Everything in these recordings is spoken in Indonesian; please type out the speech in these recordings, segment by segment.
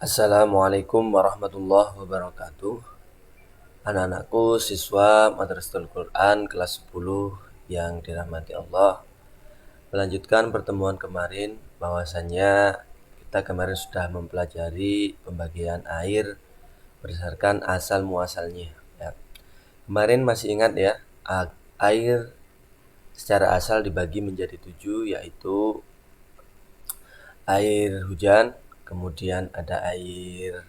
Assalamualaikum warahmatullahi wabarakatuh. Anak-anakku siswa Madrasatul Quran kelas 10 yang dirahmati Allah. Melanjutkan pertemuan kemarin, bahwasannya kita kemarin sudah mempelajari pembagian air berdasarkan asal muasalnya ya. Kemarin masih ingat ya, air secara asal dibagi menjadi 7, yaitu air hujan, kemudian ada air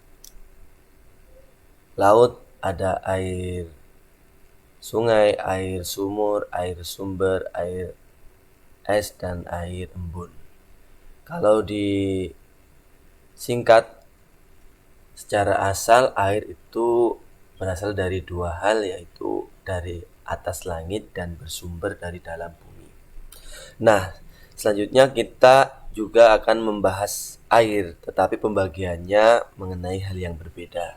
laut, ada air sungai, air sumur, air sumber, air es, dan air embun. Kalau disingkat, secara asal air itu berasal dari dua hal, yaitu dari atas langit dan bersumber dari dalam bumi. Nah, selanjutnya kita juga akan membahas air, tetapi pembagiannya mengenai hal yang berbeda,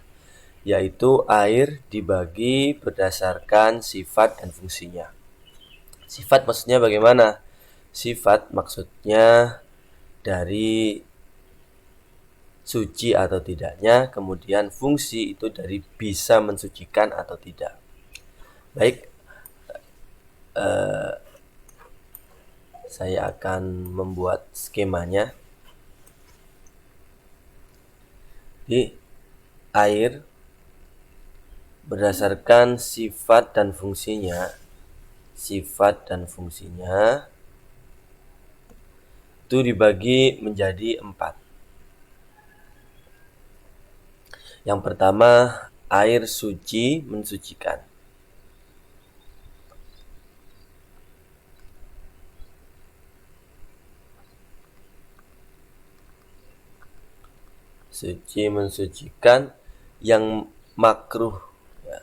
yaitu air dibagi berdasarkan sifat dan fungsinya. Sifat maksudnya bagaimana? Sifat maksudnya dari suci atau tidaknya, kemudian fungsi itu dari bisa mensucikan atau tidak. Baik, saya akan membuat skemanya. Di air berdasarkan sifat dan fungsinya, itu dibagi menjadi 4. Yang pertama, air suci mensucikan. Suci mensucikan yang makruh ya.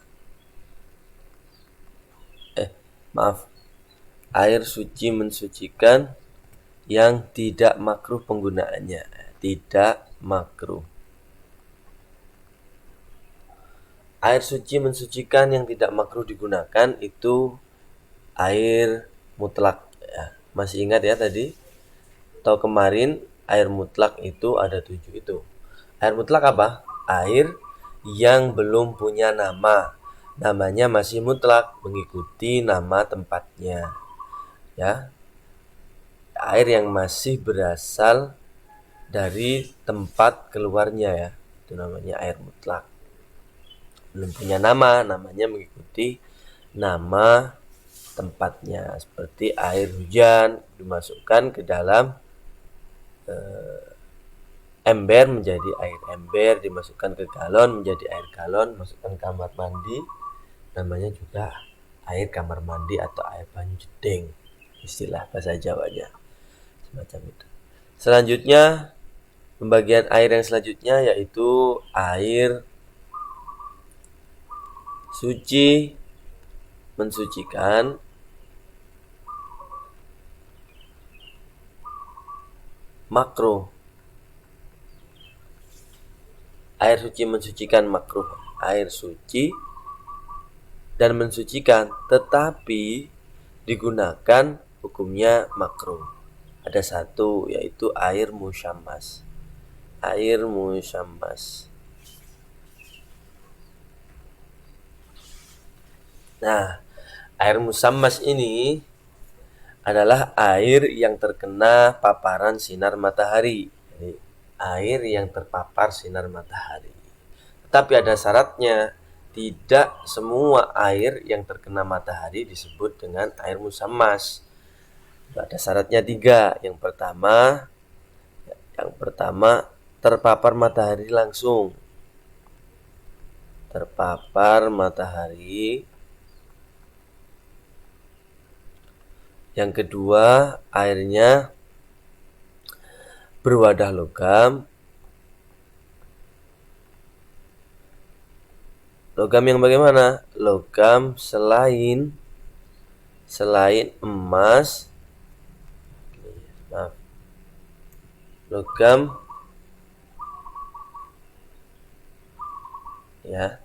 Air suci mensucikan yang tidak makruh penggunaannya. Tidak makruh. Air suci mensucikan yang tidak makruh digunakan itu air mutlak ya. Masih ingat ya tadi? Atau kemarin air mutlak itu ada 7 itu. Air mutlak apa? Air yang belum punya nama. Namanya masih mutlak, mengikuti nama tempatnya. Ya. Air yang masih berasal dari tempat keluarnya ya. Itu namanya air mutlak. Belum punya nama, namanya mengikuti nama tempatnya. Seperti air hujan dimasukkan ke dalam ember menjadi air ember, dimasukkan ke galon menjadi air galon, masukkan kamar mandi, namanya juga air kamar mandi atau air banyu jeding, istilah bahasa Jawanya semacam itu. Selanjutnya, pembagian air yang selanjutnya yaitu air suci mensucikan makruh. Air suci mensucikan makruh, air suci dan mensucikan, tetapi digunakan hukumnya makruh. Ada satu, yaitu air musyammas. Air musyammas. Nah, air musyammas ini adalah air yang terkena paparan sinar matahari. Jadi, air yang terpapar sinar matahari. Tetapi ada syaratnya. Tidak semua air yang terkena matahari disebut dengan air musyammas. Ada syaratnya 3. Yang pertama terpapar matahari langsung. Terpapar matahari. Yang kedua, airnya berwadah logam. Logam yang bagaimana? Logam selain emas. Logam ya,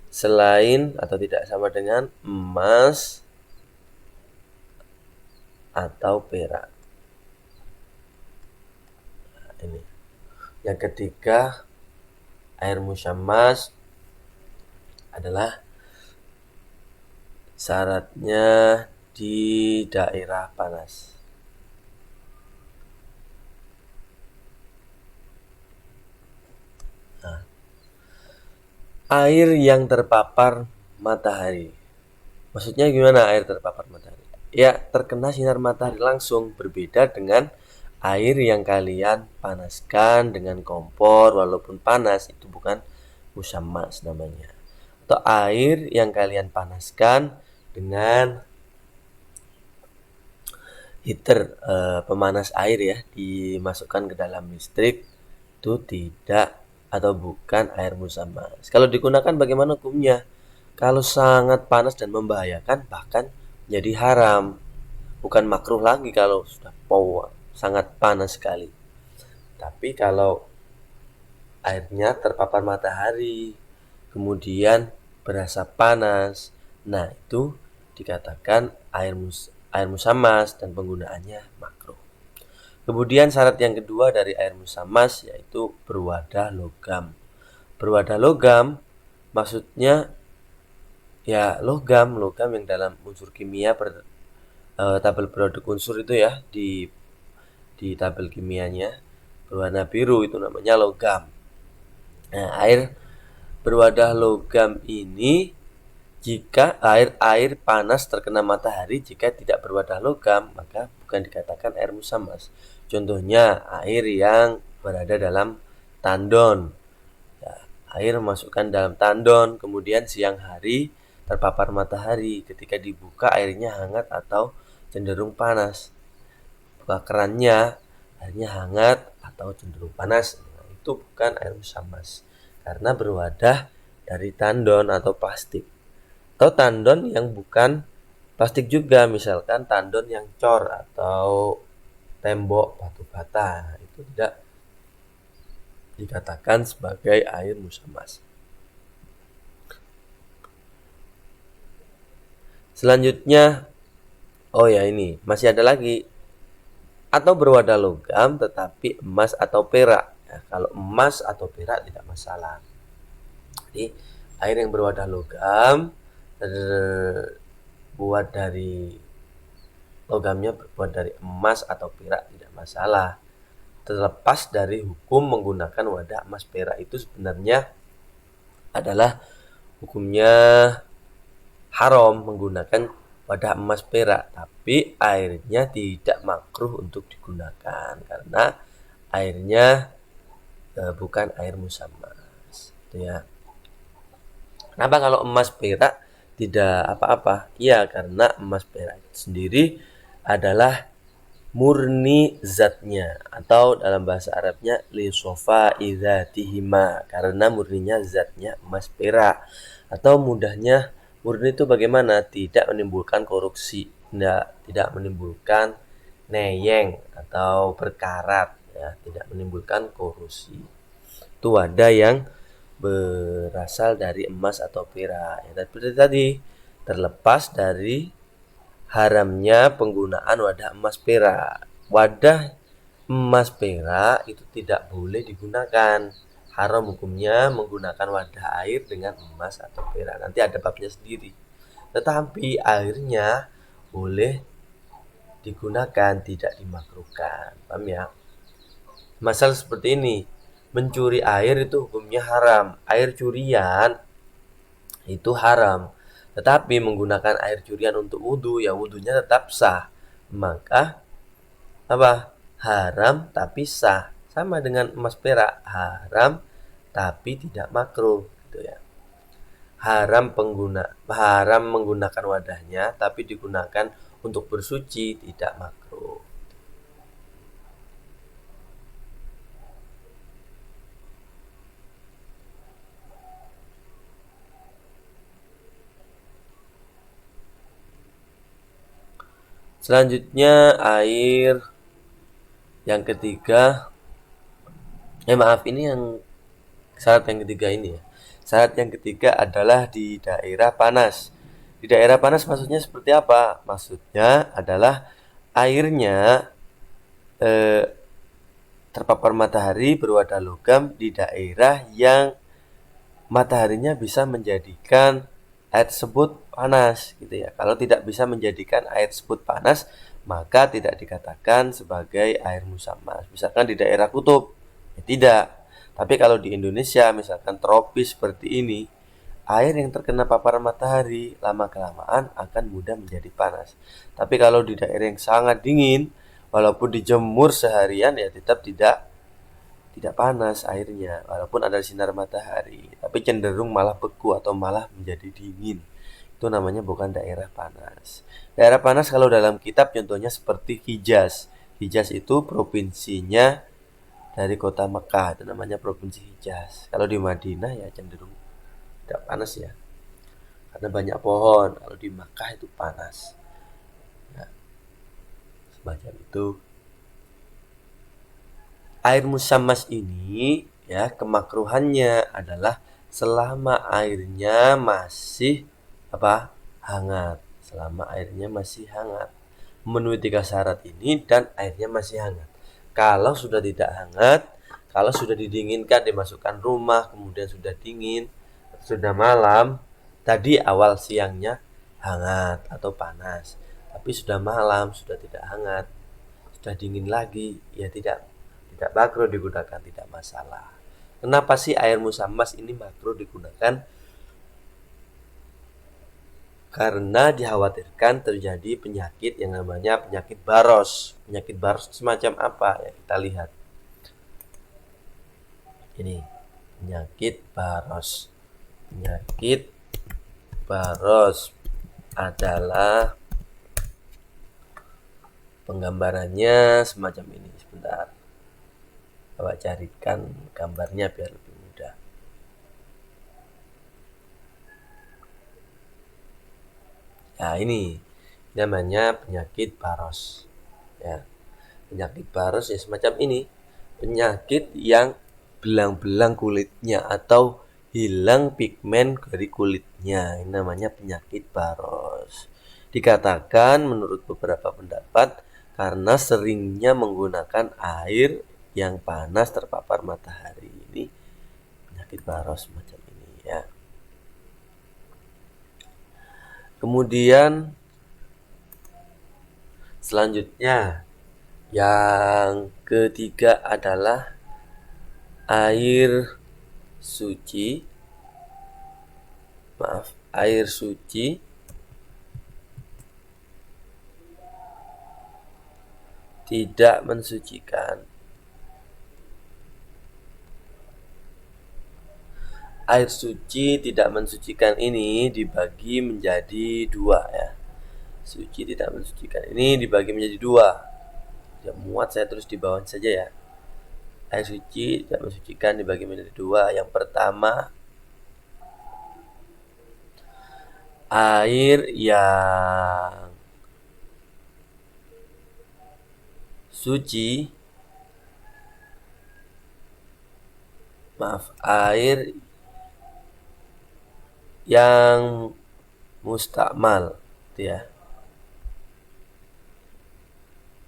selain atau tidak sama dengan emas atau perak. Nah, ini. Yang ketiga, air musyammas adalah syaratnya di daerah panas. Nah, air yang terpapar matahari. Maksudnya gimana air terpapar matahari? Ya, terkena sinar matahari langsung, berbeda dengan air yang kalian panaskan dengan kompor walaupun panas, itu bukan musyammas namanya. Atau air yang kalian panaskan dengan heater, pemanas air ya, dimasukkan ke dalam listrik, itu tidak atau bukan air musyammas. Kalau digunakan bagaimana hukumnya? Kalau sangat panas dan membahayakan, bahkan jadi haram. Bukan makruh lagi kalau sudah sangat panas sekali. Tapi kalau airnya terpapar matahari, kemudian berasa panas, nah itu dikatakan air musyammas dan penggunaannya makruh. Kemudian syarat yang kedua dari air musyammas yaitu berwadah logam. Berwadah logam maksudnya ya logam yang dalam unsur kimia tabel periode unsur itu ya, di tabel kimianya berwarna biru itu namanya logam. Nah, air berwadah logam ini jika air panas terkena matahari, jika tidak berwadah logam maka bukan dikatakan air musyammas. Contohnya air yang berada dalam tandon. Ya, air masukkan dalam tandon, kemudian siang hari terpapar matahari, ketika dibuka airnya hangat atau cenderung panas. Buka kerannya, airnya hangat atau cenderung panas. Nah, itu bukan air musyammas karena berwadah dari tandon atau plastik. Atau tandon yang bukan plastik juga, misalkan tandon yang cor atau tembok batu bata, itu tidak dikatakan sebagai air musyammas. Selanjutnya, oh ya ini masih ada lagi, atau berwadah logam tetapi emas atau perak. Ya, kalau emas atau perak tidak masalah. Jadi air yang berwadah logam terbuat dari logamnya berbuat dari emas atau perak tidak masalah. Terlepas dari hukum menggunakan wadah emas perak itu sebenarnya adalah hukumnya haram menggunakan wadah emas perak, tapi airnya tidak makruh untuk digunakan karena airnya bukan air musyammas, gitu ya. Kenapa kalau emas perak tidak apa-apa? Ya karena emas perak itu sendiri adalah murni zatnya, atau dalam bahasa Arabnya li sofa idzatihima, karena murninya zatnya emas perak. Atau mudahnya murni itu bagaimana? Tidak menimbulkan korupsi, tidak menimbulkan neyeng atau berkarat, ya, tidak menimbulkan korosi. Itu wadah yang berasal dari emas atau perak. Ya, tadi terlepas dari haramnya penggunaan wadah emas perak. Wadah emas perak itu tidak boleh digunakan. Haram hukumnya menggunakan wadah air dengan emas atau perak. Nanti ada babnya sendiri. Tetapi airnya boleh digunakan, tidak dimakruhkan. Paham ya? Masalah seperti ini. Mencuri air itu hukumnya haram. Air curian itu haram. Tetapi menggunakan air curian untuk wudhu, ya wudhunya tetap sah. Maka apa? Haram tapi sah. Sama dengan emas perak, haram tapi tidak makruh, gitu ya. Haram menggunakan wadahnya tapi digunakan untuk bersuci, tidak makruh. Selanjutnya air yang ketiga, maaf ini yang syarat yang ketiga ini ya. Syarat yang ketiga adalah di daerah panas. Di daerah panas maksudnya seperti apa? Maksudnya adalah airnya terpapar matahari berwadah logam di daerah yang mataharinya bisa menjadikan air tersebut panas gitu ya. Kalau tidak bisa menjadikan air tersebut panas, maka tidak dikatakan sebagai air musammas. Misalkan di daerah kutub, ya tidak. Tapi kalau di Indonesia, misalkan tropis seperti ini, air yang terkena paparan matahari lama-kelamaan akan mudah menjadi panas. Tapi kalau di daerah yang sangat dingin, walaupun dijemur seharian ya tetap tidak panas airnya walaupun ada sinar matahari, tapi cenderung malah beku atau malah menjadi dingin. Itu namanya bukan daerah panas. Daerah panas kalau dalam kitab contohnya seperti Hijaz. Hijaz itu provinsinya dari kota Mekah, itu namanya provinsi Hijaz. Kalau di Madinah ya cenderung tidak panas ya, karena banyak pohon. Kalau di Makkah itu panas ya, semacam itu. Air musammas ini ya kemakruhannya adalah selama airnya masih hangat. Selama airnya masih hangat, memenuhi 3 syarat ini dan airnya masih hangat. Kalau sudah tidak hangat, kalau sudah didinginkan dimasukkan rumah kemudian sudah dingin, sudah malam, tadi awal siangnya hangat atau panas, tapi sudah malam sudah tidak hangat, sudah dingin lagi, ya tidak makruh digunakan, tidak masalah. Kenapa sih air musammas ini makruh digunakan? Karena dikhawatirkan terjadi penyakit yang namanya penyakit baros. Penyakit baros semacam apa? Ya kita lihat. Ini penyakit baros. Penyakit baros adalah penggambarannya semacam ini. Sebentar. Coba carikan gambarnya biar lebih mudah. Nah ini namanya penyakit baros. Ya, penyakit baros ya semacam ini. Penyakit yang belang-belang kulitnya atau hilang pigmen dari kulitnya. Ini namanya penyakit baros. Dikatakan menurut beberapa pendapat karena seringnya menggunakan air yang panas terpapar matahari. Ini penyakit baros macam ini ya. Kemudian selanjutnya yang ketiga adalah air suci. Air suci tidak mensucikan. Air suci tidak mensucikan ini dibagi menjadi dua ya. Suci tidak mensucikan ini dibagi menjadi dua. Ya muat saya terus di bawah saja ya. Air suci tidak mensucikan dibagi menjadi dua. Yang pertama, air yang suci, air yang mustakmal ya.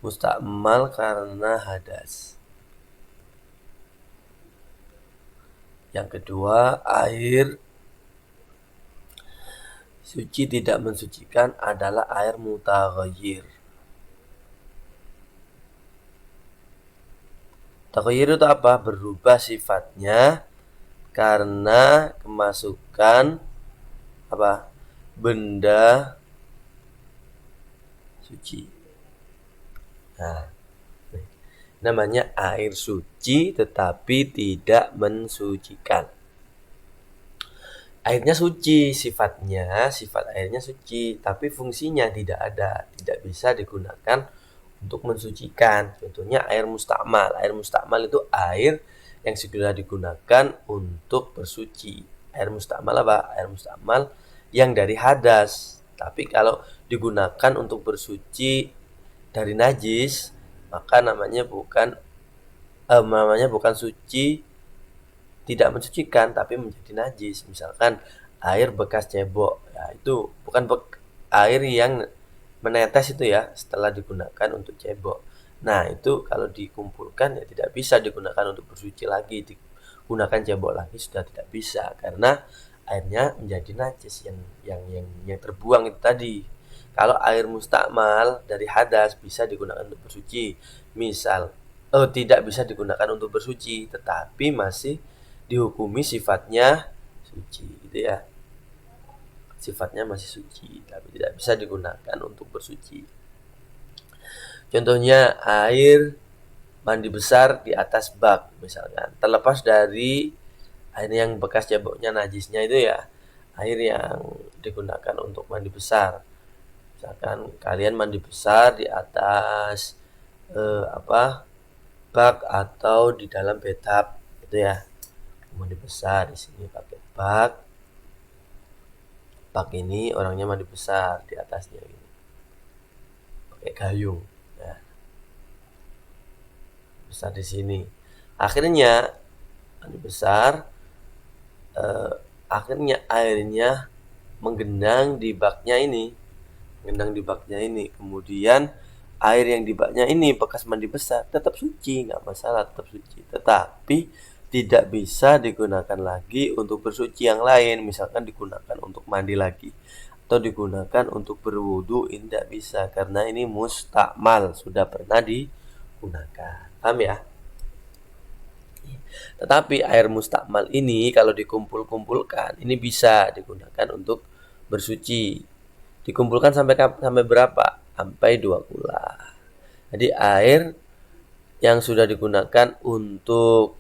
Mustakmal karena hadas. Yang kedua, air suci tidak mensucikan adalah air mutaghayyir. Taghayyir itu apa? Berubah sifatnya karena kemasukan benda suci. Nah, namanya air suci tetapi tidak mensucikan. Airnya suci, sifat airnya suci, tapi fungsinya tidak ada, tidak bisa digunakan untuk mensucikan. Contohnya air mustakmal. Air mustakmal itu air yang segera digunakan untuk bersuci. Air mustakmal apa? Air mustakmal yang dari hadas. Tapi kalau digunakan untuk bersuci dari najis, maka namanya bukan suci, tidak mensucikan, tapi menjadi najis. Misalkan air bekas cebok, ya itu bukan air yang menetes itu ya setelah digunakan untuk cebok. Nah itu kalau dikumpulkan ya tidak bisa digunakan untuk bersuci lagi. gunakan cebok lagi sudah tidak bisa, karena airnya menjadi najis yang terbuang itu tadi. Kalau air mustakmal dari hadas bisa digunakan untuk bersuci, misal tidak bisa digunakan untuk bersuci, tetapi masih dihukumi sifatnya suci, gitu ya. Sifatnya masih suci, tapi tidak bisa digunakan untuk bersuci. Contohnya air mandi besar di atas bak, misalkan, terlepas dari air yang bekas ceboknya najisnya itu ya, air yang digunakan untuk mandi besar. Misalkan kalian mandi besar di atas bak atau di dalam bathtub gitu ya. Mandi besar di sini pakai bak. Bak ini orangnya mandi besar, di atasnya ini pakai gayung ya. Besar di sini. Akhirnya mandi besar, akhirnya airnya menggenang di baknya ini. Kemudian air yang di baknya ini bekas mandi besar, tetap suci, nggak masalah, tetap suci. Tetapi tidak bisa digunakan lagi untuk bersuci yang lain, misalkan digunakan untuk mandi lagi atau digunakan untuk berwudu, ini tidak bisa karena ini mustakmal, sudah pernah digunakan. Paham ya? Tetapi air mustakmal ini kalau dikumpul-kumpulkan, ini bisa digunakan untuk bersuci. Dikumpulkan sampai berapa? Sampai 2 kula. Jadi air yang sudah digunakan untuk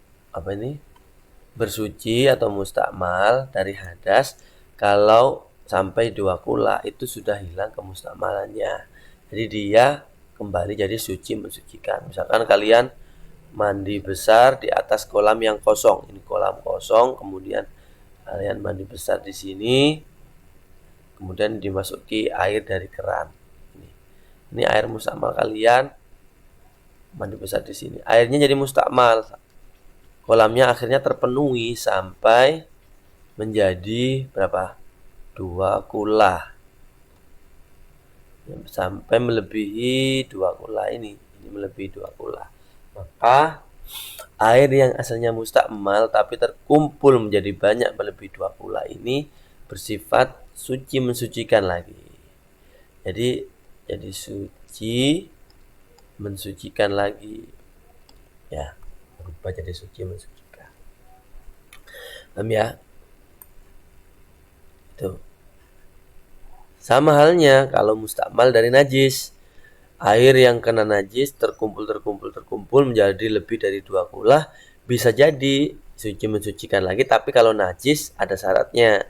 bersuci atau mustakmal dari hadas, kalau sampai 2 kula itu sudah hilang kemustakmalannya. Jadi dia kembali jadi suci, mensucikan. Misalkan kalian mandi besar di atas kolam yang kosong. Ini kolam kosong, kemudian kalian mandi besar di sini. Kemudian dimasuki air dari keran. Ini air mustakmal kalian mandi besar di sini. Airnya jadi mustakmal. Kolamnya akhirnya terpenuhi sampai menjadi berapa? 2 kula. Sampai melebihi 2 kula ini. Ini melebihi 2 kula. Maka air yang asalnya mustakmal tapi terkumpul menjadi banyak melebihi 2 kula ini bersifat suci, mensucikan lagi. Jadi suci, mensucikan lagi. Ya, berubah jadi suci, mensucikan. Paham ya? Itu. Sama halnya kalau mustakmal dari najis. Air yang kena najis terkumpul menjadi lebih dari 2 kula, bisa jadi suci, mensucikan lagi, tapi kalau najis ada syaratnya,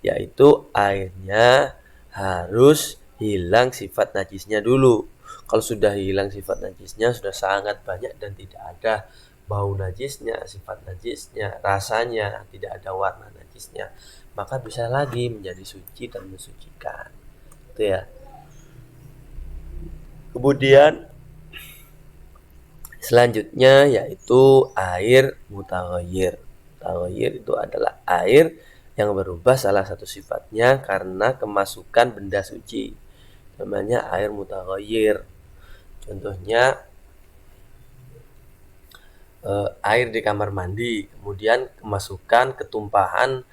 yaitu airnya harus hilang sifat najisnya dulu. Kalau sudah hilang sifat najisnya, sudah sangat banyak dan tidak ada bau najisnya, sifat najisnya, rasanya, tidak ada warna najisnya, maka bisa lagi menjadi suci dan mensucikan. Itu ya. Kemudian selanjutnya yaitu air mutaghayyir. Mutaghayyir itu adalah air yang berubah salah satu sifatnya karena kemasukan benda suci. Namanya air mutaghayyir. Contohnya air di kamar mandi, kemudian kemasukan ketumpahan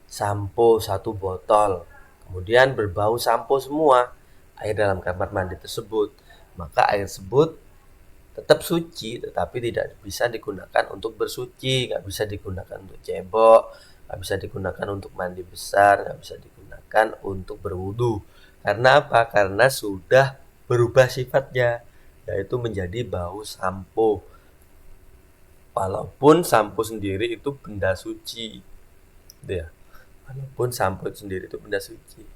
sampo 1 botol. Kemudian berbau sampo semua air dalam kamar mandi tersebut. Maka air tersebut tetap suci, tetapi tidak bisa digunakan untuk bersuci, nggak bisa digunakan untuk cebok, nggak bisa digunakan untuk mandi besar, nggak bisa digunakan untuk berwudu. Karena apa? Karena sudah berubah sifatnya, yaitu menjadi bau sampo. Walaupun sampo sendiri itu benda suci, gitu ya. Walaupun sampo sendiri itu benda suci,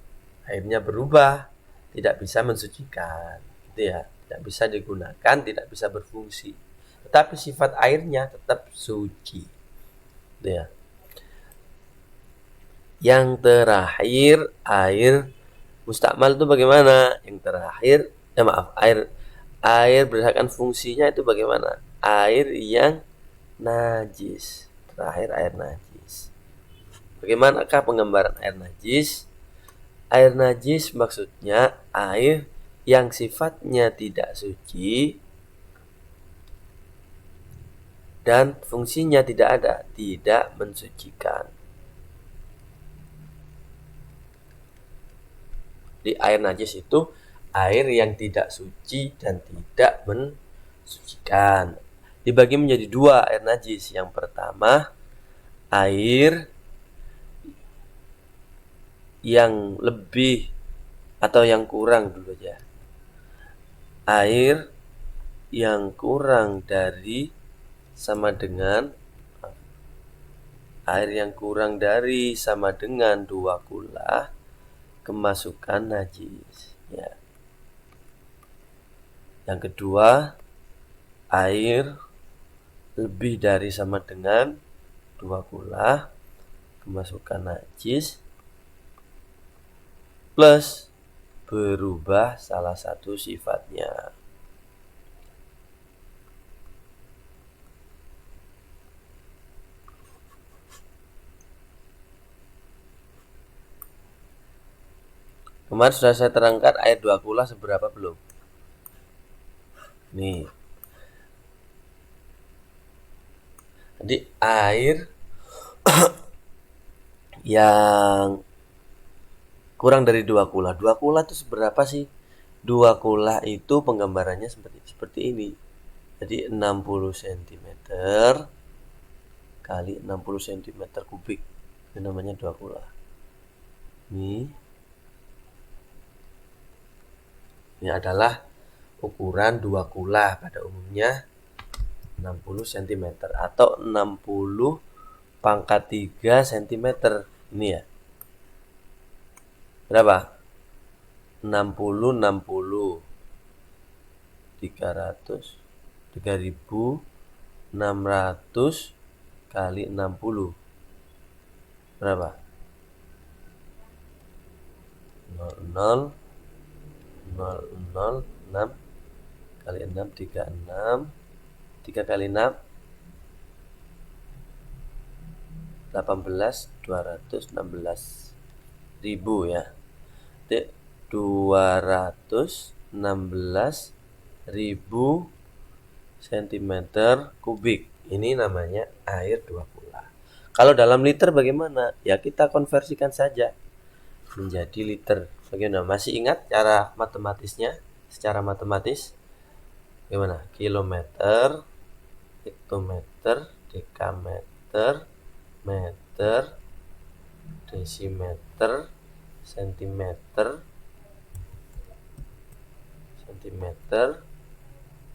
airnya berubah, tidak bisa mensucikan, gitu ya. Tidak bisa digunakan, tidak bisa berfungsi. Tetapi sifat airnya tetap suci, gitu ya. Yang terakhir, air mustakmal itu bagaimana? Yang terakhir, air berdasarkan fungsinya itu bagaimana? Air yang najis. Terakhir, air najis. Bagaimanakah penggambaran air najis? Air najis maksudnya air yang sifatnya tidak suci dan fungsinya tidak ada, tidak mensucikan. Di air najis itu air yang tidak suci dan tidak mensucikan. Dibagi menjadi dua air najis. Yang pertama, air yang lebih atau yang kurang dulu ya. Air yang kurang dari sama dengan dua kula kemasukan najis ya. Yang kedua, air lebih dari sama dengan 2 kula kemasukan najis plus berubah salah satu sifatnya. Kemarin sudah saya terangkan air 2 kula seberapa belum? Nih. Jadi air yang kurang dari 2 kula. 2 kula itu seberapa sih? 2 kula itu penggambarannya seperti ini. Jadi 60 cm kali 60 cm kubik. Itu namanya 2 kula. Ini adalah ukuran 2 kula pada umumnya 60 cm atau 60 pangkat 3 cm. Ini ya. Berapa? 60 300 3600 kali 60 berapa? 00 6 kali 6 36 3 kali 6 18 216 ribu ya. Jadi 216 ribu centimeter kubik. Ini namanya air 2 kula. Kalau dalam liter bagaimana? Ya kita konversikan saja menjadi liter. Bagaimana? Masih ingat cara matematisnya? Secara matematis bagaimana? Kilometer, hektometer, dekameter, meter, desimeter, sentimeter,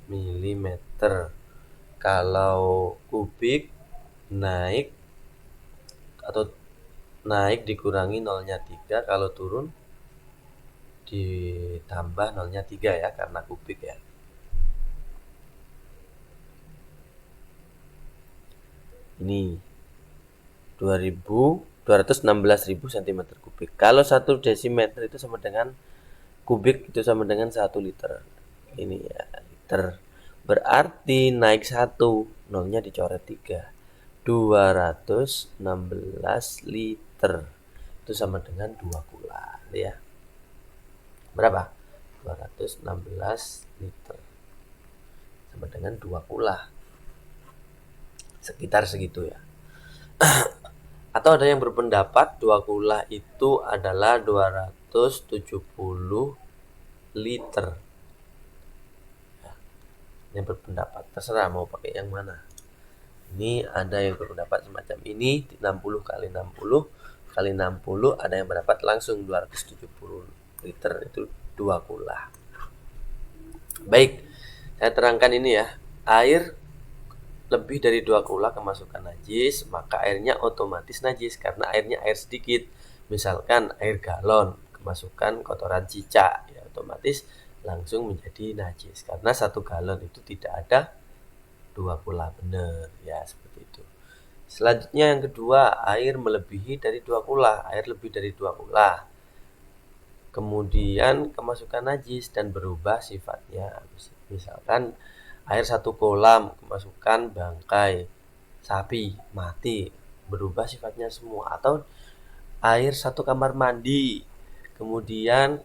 milimeter. Kalau kubik naik dikurangi nolnya 3, kalau turun ditambah nolnya 3 ya, karena kubik ya. Ini 216.000 cm kubik. Kalau 1 desimeter itu sama dengan kubik, itu sama dengan 1 liter. Ini ya, liter. Berarti naik 1, nolnya dicoret 3. 216 liter. Itu sama dengan 2 kula ya. Berapa? 216 liter. Sama dengan 2 kula. Sekitar segitu ya. Atau ada yang berpendapat 2 kula itu adalah 270 liter. Yang berpendapat, terserah mau pakai yang mana. Ini ada yang berpendapat semacam ini, 60 kali 60 kali 60, ada yang berpendapat langsung 270 liter itu 2 kula. Baik, saya terangkan ini ya. Air lebih dari 2 kula kemasukan najis, maka airnya otomatis najis karena airnya air sedikit. Misalkan air galon kemasukan kotoran cicak, ya otomatis langsung menjadi najis karena 1 galon itu tidak ada 2 kula benar ya, seperti itu. Selanjutnya yang kedua, air melebihi dari 2 kula. Air lebih dari 2 kula kemudian kemasukan najis dan berubah sifatnya. Misalkan air 1 kolam kemasukan bangkai sapi mati, berubah sifatnya semua. Atau air 1 kamar mandi kemudian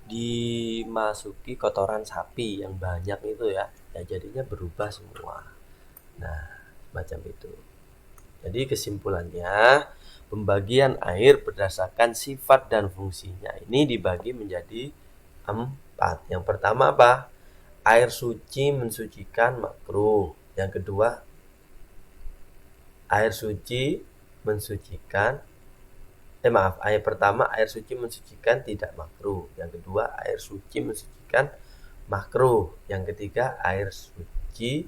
dimasuki kotoran sapi yang banyak itu ya, jadinya berubah semua. Nah, Macam itu. Jadi kesimpulannya, pembagian air berdasarkan sifat dan fungsinya ini dibagi menjadi 4. Yang pertama apa? Air suci mensucikan makruh. Yang kedua, air suci mensucikan air pertama, air suci mensucikan tidak makruh. Yang kedua, air suci mensucikan makruh. Yang ketiga, air suci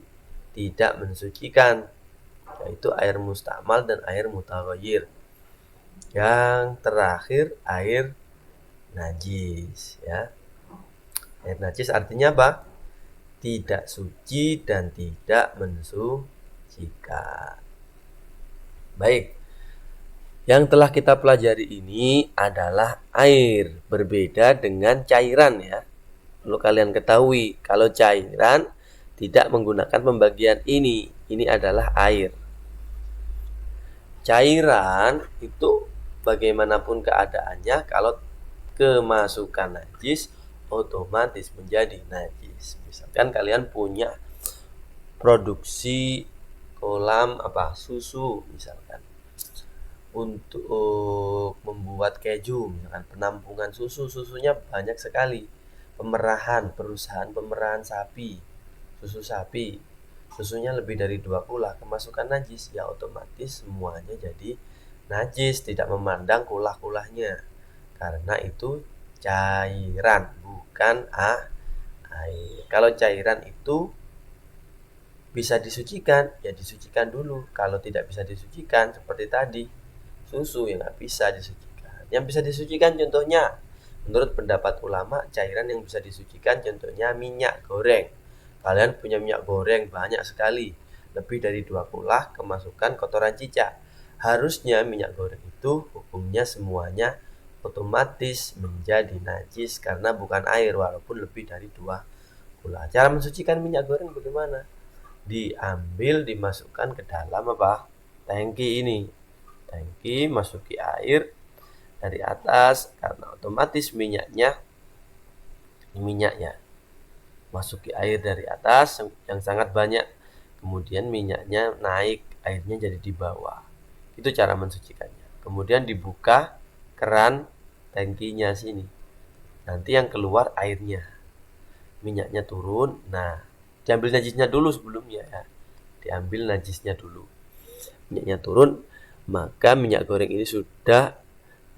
tidak mensucikan, yaitu air mustamal dan air mutaghayyir. Yang terakhir, air najis, ya. Air najis artinya apa? Tidak suci dan tidak mensucikan. Baik. Yang telah kita pelajari ini adalah air, berbeda dengan cairan, ya. Perlu kalian ketahui, kalau cairan tidak menggunakan pembagian ini. Ini adalah air. Cairan itu bagaimanapun keadaannya, kalau kemasukan najis otomatis menjadi najis. Misalkan kalian punya produksi kolam susu misalkan, untuk membuat keju, misalkan penampungan susunya banyak sekali, perusahaan pemerahan susu sapi, susunya lebih dari 2 kulah, kemasukan najis, ya otomatis semuanya jadi najis, tidak memandang kulah-kulahnya, karena itu cairan, bukan air. Kalau cairan itu bisa disucikan, ya disucikan dulu. Kalau tidak bisa disucikan, seperti tadi, susu yang nggak bisa disucikan. Yang bisa disucikan contohnya, menurut pendapat ulama, cairan yang bisa disucikan contohnya minyak goreng. Kalian punya minyak goreng banyak sekali, lebih dari 2 kulah, kemasukan kotoran cicak. Harusnya minyak goreng itu hukumnya semuanya otomatis menjadi najis karena bukan air, walaupun lebih dari 2 kulah. Cara mensucikan minyak goreng bagaimana? Diambil, dimasukkan ke dalam tangki ini. Tangki, masuki air dari atas, karena otomatis minyaknya masuki air dari atas yang sangat banyak, kemudian minyaknya naik, airnya jadi di bawah. Itu cara mensucikannya. Kemudian dibuka keran tangkinya sini, nanti yang keluar airnya, minyaknya turun. Nah, diambil najisnya dulu sebelumnya, ya. Diambil najisnya dulu, minyaknya turun, maka minyak goreng ini sudah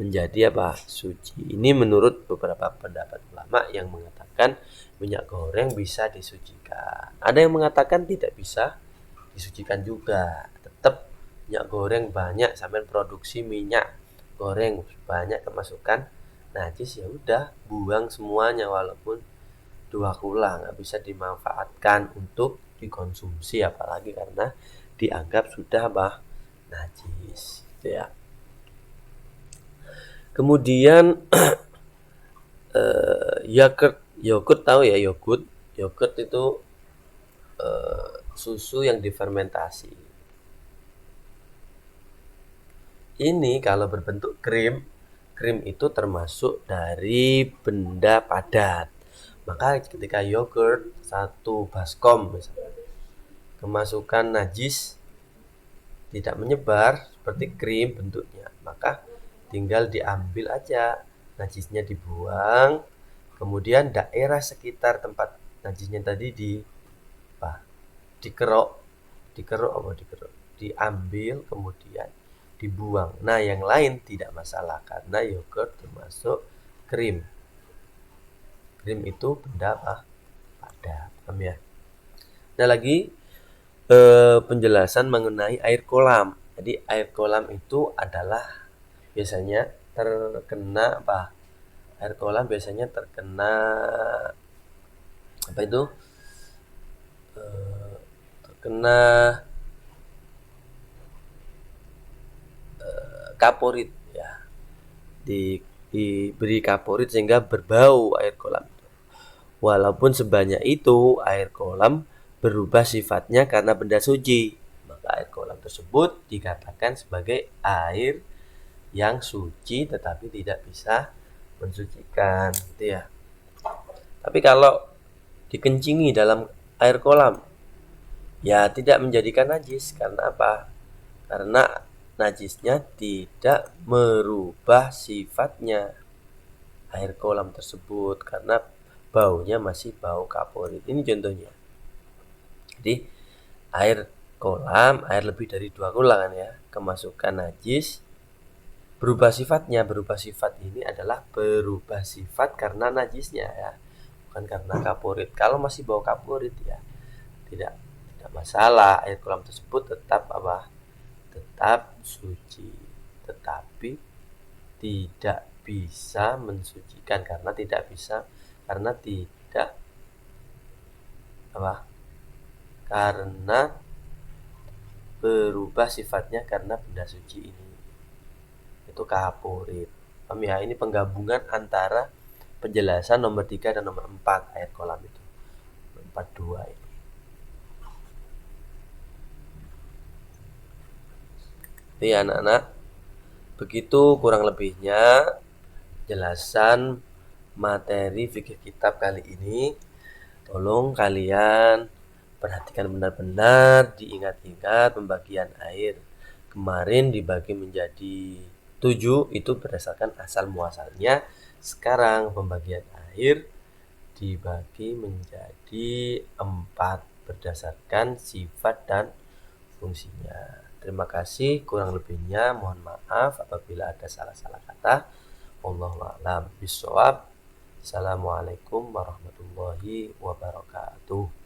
menjadi suci. Ini menurut beberapa pendapat ulama yang mengatakan minyak goreng bisa disucikan. Ada yang mengatakan tidak bisa disucikan juga. Tetap minyak goreng banyak, sampai produksi minyak goreng banyak kemasukan najis, ya udah buang semuanya, walaupun 2 kulah, nggak bisa dimanfaatkan untuk dikonsumsi, apalagi karena dianggap sudah najis, gitu ya. Kemudian yogurt tahu ya, yogurt itu susu yang difermentasi. Ini kalau berbentuk krim itu termasuk dari benda padat. Maka ketika yogurt 1 baskom misalnya, kemasukan najis tidak menyebar seperti krim bentuknya, maka tinggal diambil aja, najisnya dibuang, kemudian daerah sekitar tempat najisnya tadi dikerok, diambil, kemudian dibuang. Nah, yang lain tidak masalah karena yogurt termasuk krim. Krim itu benda padat, paham ya? Nah, lagi penjelasan mengenai air kolam. Jadi air kolam itu adalah biasanya terkena air kolam biasanya terkena terkena kaporit, ya. Diberi kaporit sehingga berbau air kolam. Walaupun sebanyak itu, air kolam berubah sifatnya karena benda suci, maka air kolam tersebut dikatakan sebagai air yang suci tetapi tidak bisa mensucikan, gitu ya. Tapi kalau dikencingi dalam air kolam, Ya, tidak menjadikan najis. Karena apa? Karena najisnya tidak merubah sifatnya air kolam tersebut, karena baunya masih bau kaporit. Ini contohnya. Jadi air kolam, air lebih dari 2 kulangan ya, kemasukan najis, berubah sifat ini adalah berubah sifat karena najisnya ya, bukan karena kaporit. Kalau masih bau kaporit ya tidak tidak masalah, air kolam tersebut tetap apa, tetap suci, tetapi tidak bisa mensucikan, karena tidak bisa, karena tidak apa, karena berubah sifatnya karena benda suci ini, itu kaporit. Paham ya? Ini penggabungan antara penjelasan nomor 3 dan nomor 4 air kolam itu. 42 ini. Jadi anak-anak, begitu kurang lebihnya jelasan materi fikih kitab kali ini. Tolong kalian perhatikan benar-benar, diingat-ingat pembagian air. Kemarin dibagi menjadi 7, itu berdasarkan asal muasalnya. Sekarang pembagian air dibagi menjadi 4 berdasarkan sifat dan fungsinya. Terima kasih, kurang lebihnya mohon maaf apabila ada salah-salah kata. Wallahu a'lam bishawab. Assalamualaikum warahmatullahi wabarakatuh.